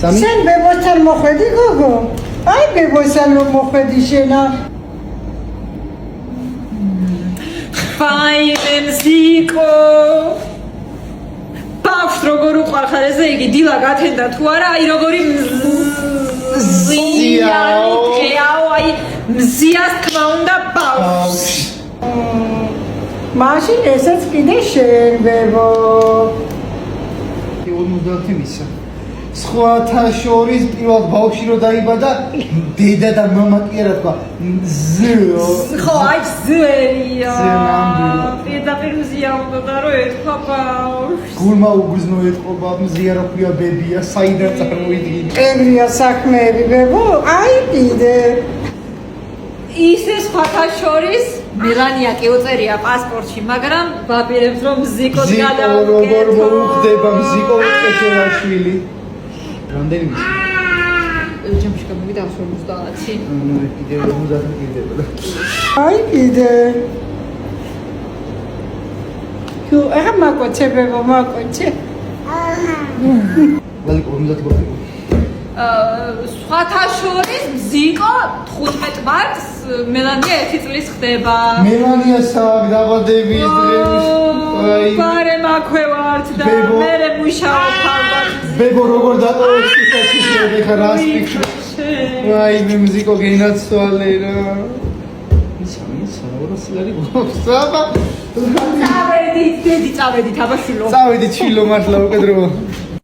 Sen bebostan mokhedi gogo. Ay bebostan mokhedi shena. Fine, Pavs როგორ უყარხარ ესე იგი დილა გათენდა თუ არა აი როგორი აი მზიას თქმა უნდა პავს მაშინ ესეც კიდე შენ ბებო 50 მისა სხვათა შორის პირველად ბავშვი რო დაიბადა დედა და მამა კი არა თქვა ზო ხო აი ზერია ნამდვილად. პირდაპირ მზია უნდა რომ ეთქვა პავს გულმა უგზნო ეთყობა მზია რო ქვია ბებია საიდან წარმოიდგინე ემრია საქმეები ბებო აი კიდე ისე სხვათა შორის მელანია კი უწერია პასპორტში მაგრამ ვაპირებს რომ მზიკოს გადავუკეთო როგორ მოუხდება მზიკო ეჭერაშვილი რამდენი მის ჯამში გამოვიდა 50 ნუ კიდე 50 კიდევ აი კიდე თუ ახლა მაკოჩე ბებო მაკოჩე ვალი 50 გოხი სხვათა შორის მზიკო 15 მარტს მელანია 1 წლის ხდება მელანია სააგ დაბადების დღეს აი პარე მაქვე ვართ და ბებო. მე მუშაობ ალბათ ბებო როგორ დატოვებს სიცოცხლე ხა რას ფიქრობ აი მე მუსიკო გენაცვალე რა ისა როსლარი გოსაბა წავედით დედი წავედით აბაშვილო წავედი ჩილო მართლა უკედრო